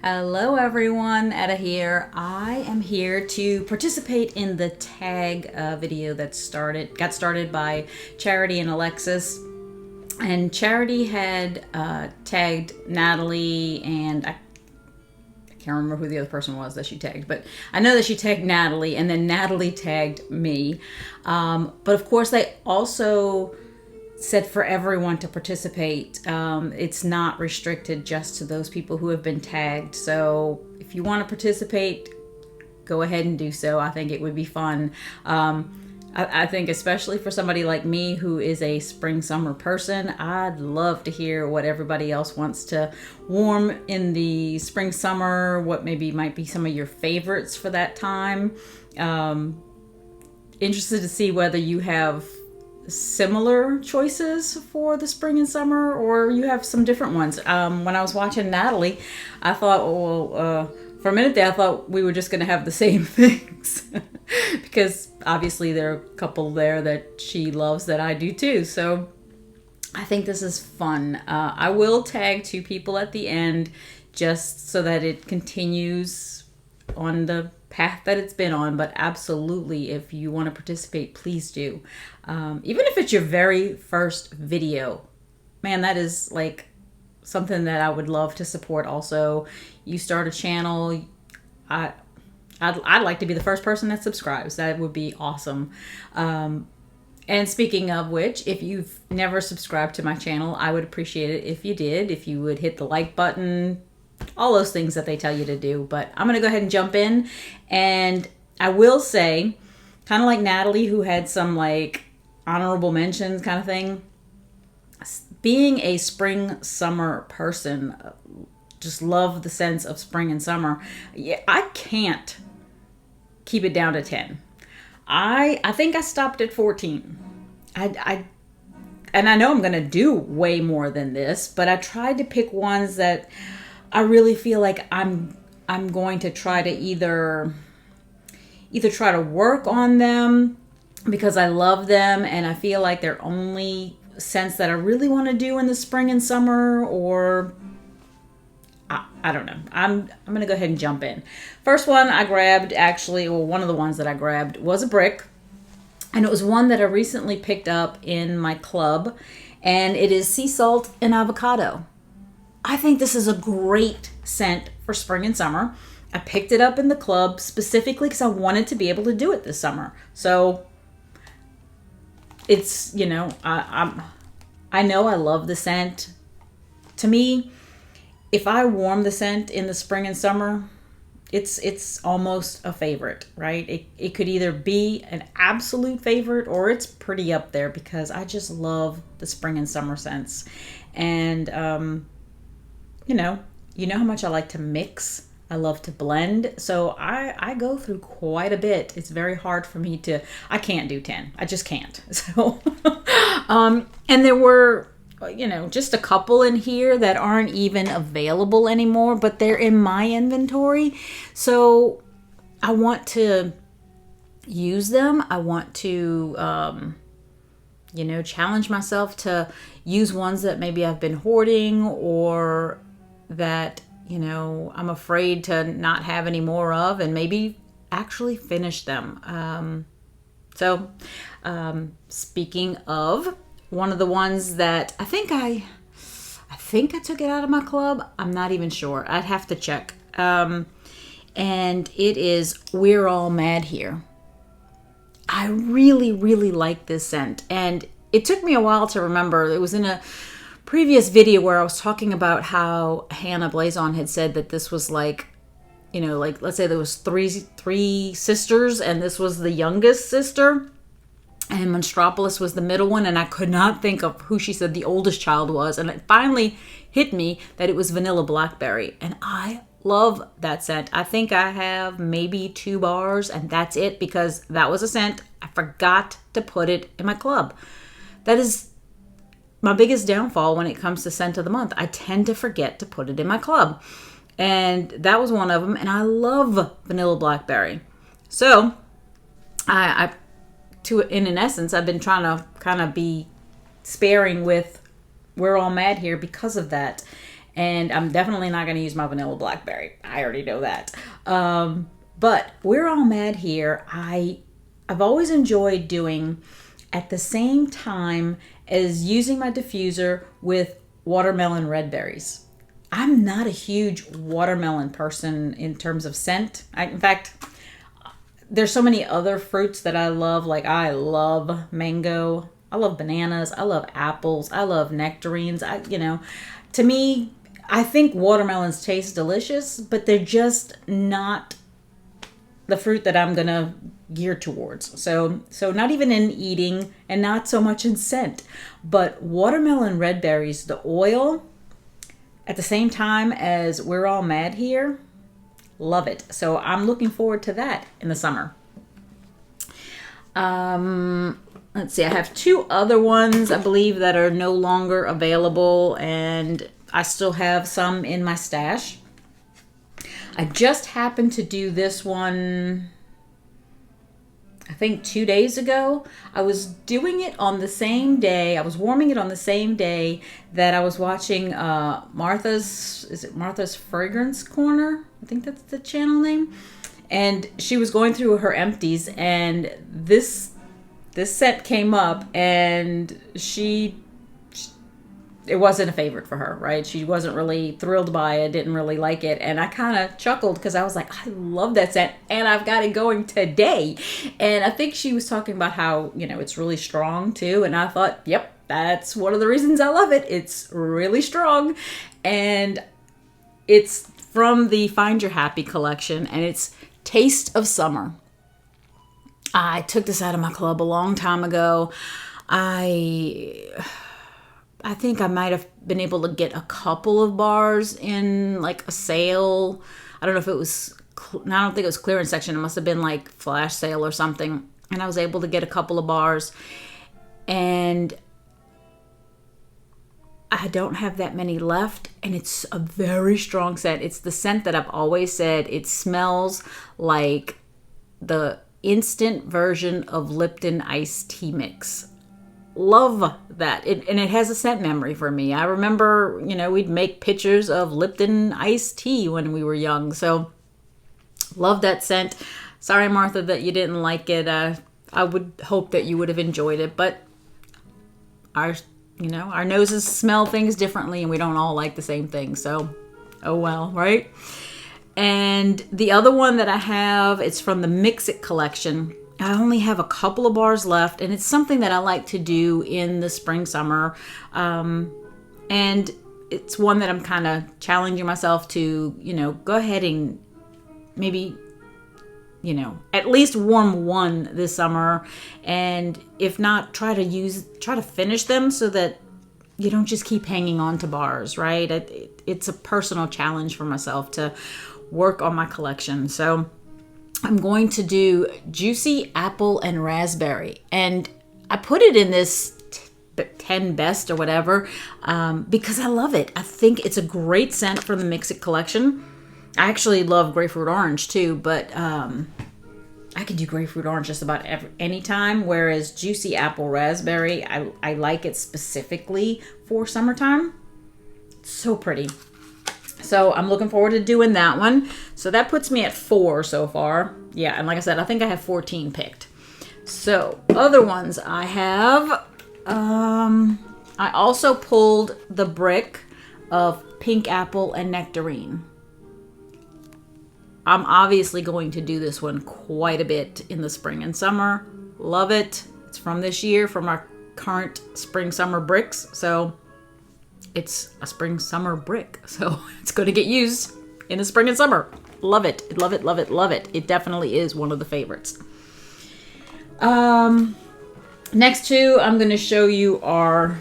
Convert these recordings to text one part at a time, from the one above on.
Hello everyone, Etta here. I am here to participate in the tag video that got started by Charity and Alexis. And Charity had tagged Natalie, and I can't remember who the other person was that she tagged, but I know that she tagged Natalie, and then Natalie tagged me. But of course they also said for everyone to participate. It's not restricted just to those people who have been tagged. So if you want to participate, go ahead and do so. I think it would be fun. I think especially for somebody like me who is a spring-summer person, I'd love to hear what everybody else wants to warm in the spring-summer, what maybe might be some of your favorites for that time. Interested to see whether you have similar choices for the spring and summer, or you have some different ones. When I was watching Natalie, I thought, for a minute there, I thought we were just going to have the same things because obviously there are a couple there that she loves that I do too. So I think this is fun. I will tag two people at the end just so that it continues on the path that it's been on, but absolutely, if you want to participate, please do. Even if it's your very first video, man, that is like something that I would love to support. Also, you start a channel, I'd like to be the first person that subscribes. That would be awesome. And speaking of which, if you've never subscribed to my channel, I would appreciate it if you did. If you would hit the like button, all those things that they tell you to do. But I'm going to go ahead and jump in. And I will say, kind of like Natalie, who had some like honorable mentions kind of thing, being a spring summer person, just love the sense of spring and summer. Yeah, I can't keep it down to 10. I think I stopped at 14. And I know I'm going to do way more than this, but I tried to pick ones that I really feel like I'm going to try to either try to work on them because I love them and I feel like they're only scents that I really want to do in the spring and summer, or I don't know. I'm going to go ahead and jump in. First one I grabbed, one of the ones that I grabbed was a brick, and it was one that I recently picked up in my club, and it is sea salt and avocado. I think this is a great scent for spring and summer. I picked it up in the club specifically because I wanted to be able to do it this summer. So it's, I know I love the scent. To me, if I warm the scent in the spring and summer, it's almost a favorite, right? It could either be an absolute favorite or it's pretty up there because I just love the spring and summer scents. And, you know how much I like to mix. I love to blend. So I go through quite a bit. It's very hard for me I can't do 10. I just can't. So, and there were, just a couple in here that aren't even available anymore, but they're in my inventory. So I want to use them. I want to, challenge myself to use ones that maybe I've been hoarding or that, I'm afraid to not have any more of, and maybe actually finish them. Speaking of, one of the ones that I think I took it out of my club. I'm not even sure. I'd have to check. And it is We're All Mad Here. I really, really like this scent. And it took me a while to remember. It was in a previous video where I was talking about how Hannah Blazon had said that this was like, let's say there was three sisters and this was the youngest sister and Monstropolis was the middle one, and I could not think of who she said the oldest child was, and it finally hit me that it was Vanilla Blackberry, and I love that scent. I think I have maybe 2 bars and that's it, because that was a scent I forgot to put it in my club. That is my biggest downfall when it comes to scent of the month. I tend to forget to put it in my club. And that was one of them. And I love Vanilla Blackberry. So, in an essence, I've been trying to kind of be sparing with We're All Mad Here because of that. And I'm definitely not going to use my vanilla blackberry. I already know that. But We're All Mad Here, I've always enjoyed doing at the same time as using my diffuser with watermelon red berries. I'm not a huge watermelon person in terms of scent. In fact, there's so many other fruits that I love. Like I love mango. I love bananas. I love apples. I love nectarines. To me, I think watermelons taste delicious, but they're just not the fruit that I'm going to gear towards. So not even in eating and not so much in scent, but watermelon red berries, the oil at the same time as We're All Mad Here, love it. So I'm looking forward to that in the summer. Let's see, I have 2 other ones I believe that are no longer available, and I still have some in my stash. I just happened to do this one, I think 2 days ago. I was doing it on the same day. I was warming it on the same day that I was watching Martha's Fragrance Corner? I think that's the channel name. And she was going through her empties, and this scent came up, and it wasn't a favorite for her, right? She wasn't really thrilled by it, didn't really like it. And I kind of chuckled because I was like, I love that scent and I've got it going today. And I think she was talking about how, it's really strong too. And I thought, yep, that's one of the reasons I love it. It's really strong. And it's from the Find Your Happy collection, and it's Taste of Summer. I took this out of my club a long time ago. I think I might have been able to get a couple of bars in like a sale. I don't know if it was, I don't think it was clearance section. It must have been like flash sale or something. And I was able to get a couple of bars. And I don't have that many left. And it's a very strong scent. It's the scent that I've always said. It smells like the instant version of Lipton iced tea mix. Love that. And it has a scent memory for me. I remember, we'd make pictures of Lipton iced tea when we were young. So love that scent. Sorry, Martha, that you didn't like it. I would hope that you would have enjoyed it, but our noses smell things differently and we don't all like the same thing. So, oh well, right? And the other one that I have, it's from the Mix It collection. I only have a couple of bars left, and it's something that I like to do in the spring, summer. And it's one that I'm kind of challenging myself to, go ahead and maybe, at least warm one this summer. And if not, try to finish them so that you don't just keep hanging on to bars, right? It's a personal challenge for myself to work on my collection. So I'm going to do Juicy Apple and Raspberry. And I put it in this 10 best or whatever because I love it. I think it's a great scent from the Mix It collection. I actually love Grapefruit Orange too, but I can do Grapefruit Orange just about any time, whereas Juicy Apple Raspberry, I like it specifically for summertime. It's so pretty. So I'm looking forward to doing that one. So that puts me at 4 so far. Yeah, and like I said, I think I have 14 picked. So other ones I have, I also pulled the brick of Pink Apple and Nectarine. I'm obviously going to do this one quite a bit in the spring and summer. Love it. It's from this year, from our current spring summer bricks. So it's a spring summer brick. So it's going to get used in the spring and summer. Love it. Love it, love it, love it. It definitely is one of the favorites. Next two I'm going to show you are,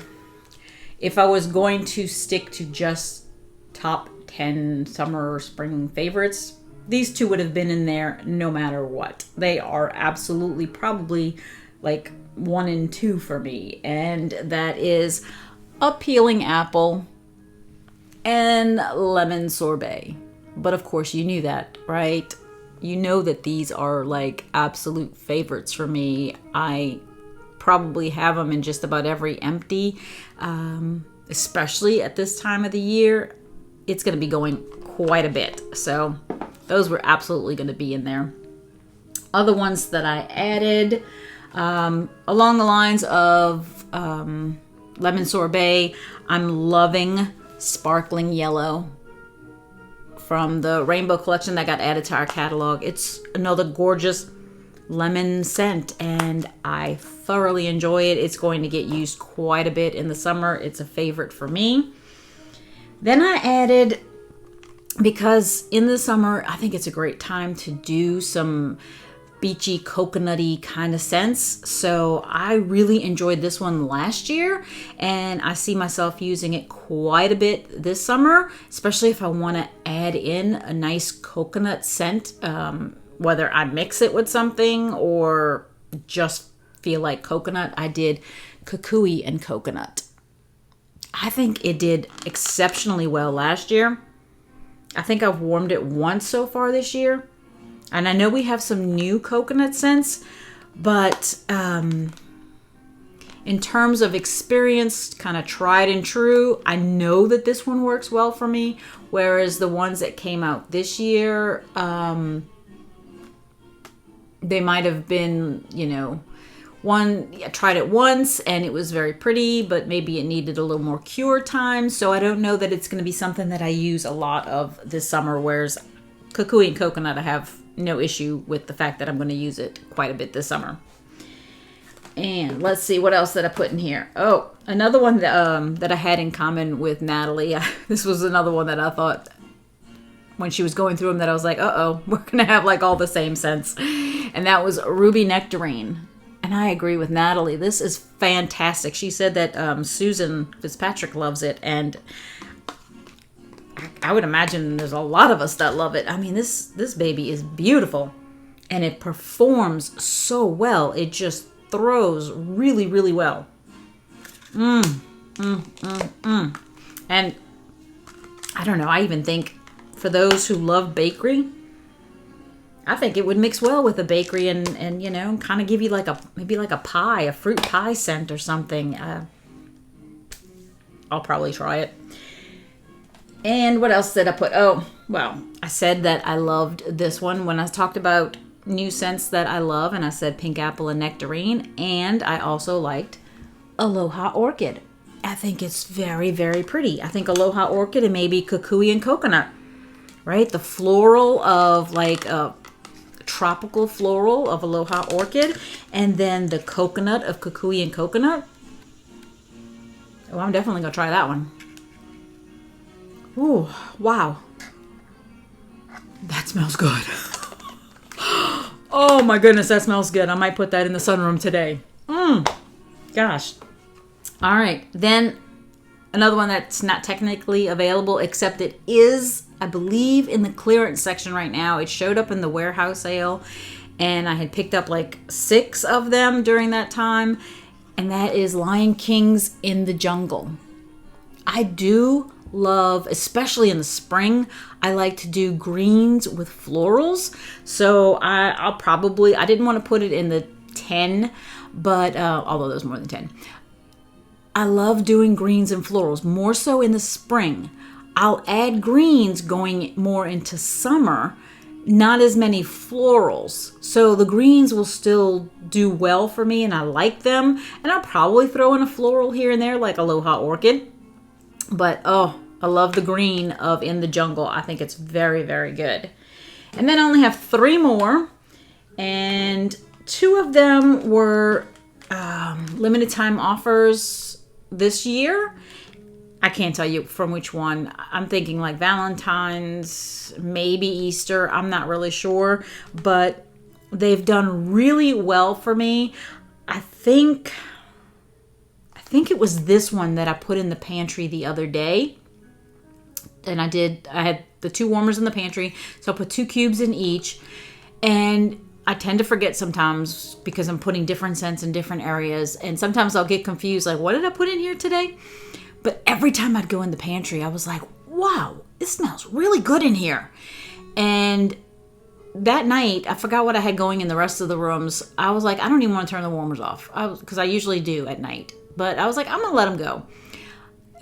if I was going to stick to just top 10 summer or spring favorites, these two would have been in there no matter what. They are absolutely probably like 1 and 2 for me. And that is a peeling apple and lemon sorbet. But of course you knew that, right? You know that these are like absolute favorites for me. I probably have them in just about every empty, especially at this time of the year. it's going to be going quite a bit. So those were absolutely going to be in there. Other ones that I added, along the lines of lemon sorbet, I'm loving sparkling yellow from the rainbow collection that got added to our catalog. It's another gorgeous lemon scent, and I thoroughly enjoy it. It's going to get used quite a bit in the summer. It's a favorite for me. Then I added, because in the summer, I think it's a great time to do some beachy, coconutty kind of scents. So I really enjoyed this one last year, and I see myself using it quite a bit this summer, especially if I want to add in a nice coconut scent, whether I mix it with something or just feel like coconut. I did Kukui and Coconut. I think it did exceptionally well last year. I think I've warmed it once so far this year. And I know we have some new coconut scents, but in terms of experience, kind of tried and true, I know that this one works well for me. Whereas the ones that came out this year, they might have been, I tried it once and it was very pretty, but maybe it needed a little more cure time. So I don't know that it's going to be something that I use a lot of this summer, whereas Kukui and Coconut, I have no issue with the fact that I'm going to use it quite a bit this summer. And let's see, what else did I put in here? Oh, another one that I had in common with Natalie. This was another one that I thought when she was going through them that I was like, uh-oh, we're going to have like all the same scents. And that was Ruby Nectarine. And I agree with Natalie. This is fantastic. She said that Susan Fitzpatrick loves it, and I would imagine there's a lot of us that love it. I mean, this baby is beautiful, and it performs so well. It just throws really, really well. And I don't know, I even think for those who love bakery, I think it would mix well with a bakery and kind of give you maybe like a pie, a fruit pie scent or something. I'll probably try it. And what else did I put? Oh, well, I said that I loved this one when I talked about new scents that I love, and I said pink apple and nectarine, and I also liked Aloha Orchid. I think it's very, very pretty. I think Aloha Orchid and maybe Kukui and Coconut, right? The floral of like a tropical floral of Aloha Orchid, and then the coconut of Kukui and Coconut. Oh, I'm definitely gonna try that one. Ooh, wow. That smells good. Oh my goodness, that smells good. I might put that in the sunroom today. Gosh. All right, then another one that's not technically available, except it is, I believe, in the clearance section right now. It showed up in the warehouse sale, and I had picked up like 6 of them during that time, and that is Lion King's In the Jungle. I do love, especially in the spring, I like to do greens with florals. So I didn't want to put it in the 10, but although there's more than 10. I love doing greens and florals, more so in the spring. I'll add greens going more into summer, not as many florals. So the greens will still do well for me, and I like them. And I'll probably throw in a floral here and there, like Aloha Orchid. But, I love the green of In the Jungle. I think it's very, very good. And then I only have 3 more. And 2 of them were limited time offers this year. I can't tell you from which one. I'm thinking like Valentine's, maybe Easter. I'm not really sure. But they've done really well for me. I think it was this one that I put in the pantry the other day. And I had the 2 warmers in the pantry. So I put 2 cubes in each. And I tend to forget sometimes because I'm putting different scents in different areas. And sometimes I'll get confused, like, what did I put in here today? But every time I'd go in the pantry, I was like, wow, this smells really good in here. And that night, I forgot what I had going in the rest of the rooms. I was like, I don't even want to turn the warmers off, because I usually do at night. But I was like, I'm going to let them go.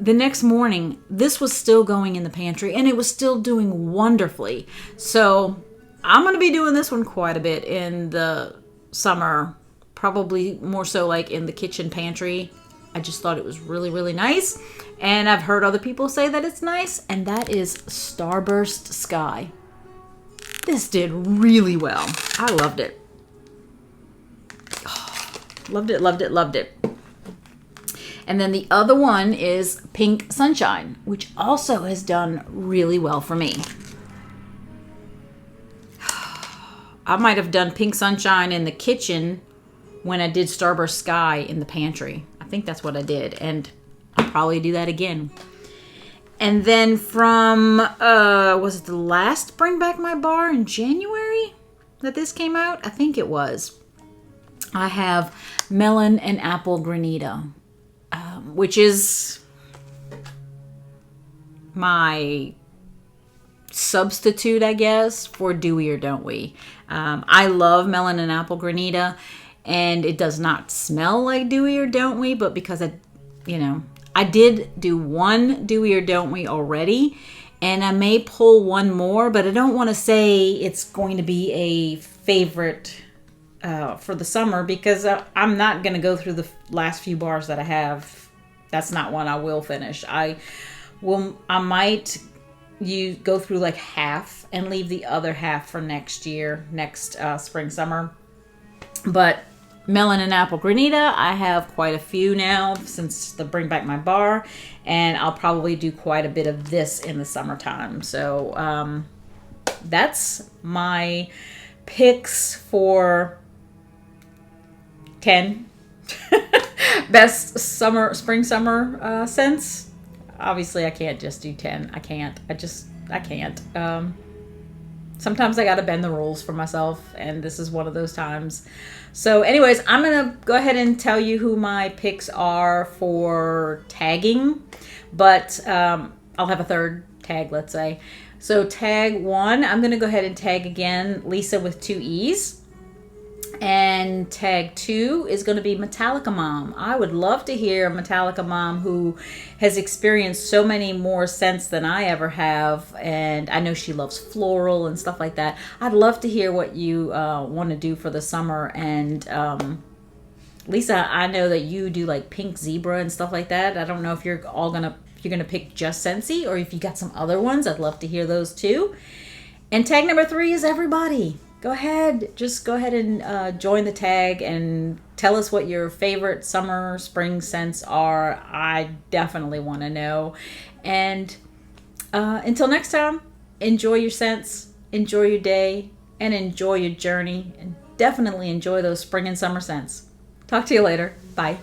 the next morning, this was still going in the pantry and it was still doing wonderfully. So I'm going to be doing this one quite a bit in the summer, probably more so like in the kitchen pantry. I just thought it was really, really nice. And I've heard other people say that it's nice, and that is Starburst Sky. This did really well. I loved it. Oh, loved it, loved it, loved it. And then the other one is Pink Sunshine, which also has done really well for me. I might have done Pink Sunshine in the kitchen when I did Starburst Sky in the pantry. I think that's what I did, and I'll probably do that again. And then from, was it the last Bring Back My Bar in January that this came out? I think it was. I have Melon and Apple Granita, which is my substitute, I guess, for Do We or Don't We. I love Melon and Apple Granita, and it does not smell like Do We or Don't We, but because I did do one Do We or Don't We already, and I may pull one more, but I don't want to say it's going to be a favorite for the summer, because I'm not going to go through the last few bars that I have. That's not one I will finish. I might go through like half and leave the other half for next year, next spring, summer. But Melon and Apple Granita, I have quite a few now since the Bring Back My Bar, and I'll probably do quite a bit of this in the summertime. So that's my picks for 10 best spring summer scents. Obviously I can't just do 10. I can't. Sometimes I gotta bend the rules for myself, and this is one of those times. So anyways, I'm gonna go ahead and tell you who my picks are for tagging, but I'll have a third tag, let's say. So tag 1, I'm gonna go ahead and tag again Lisa with 2 E's. And tag 2 is going to be Metallica Mom. I would love to hear Metallica Mom, who has experienced so many more scents than I ever have. And I know she loves floral and stuff like that. I'd love to hear what you want to do for the summer. And Lisa, I know that you do like pink zebra and stuff like that. I don't know if you're gonna pick just Scentsy, or if you got some other ones. I'd love to hear those too. And tag number 3 is everybody. Go ahead and join the tag and tell us what your favorite summer, spring scents are. I definitely want to know. And until next time, enjoy your scents, enjoy your day, and enjoy your journey. And definitely enjoy those spring and summer scents. Talk to you later. Bye.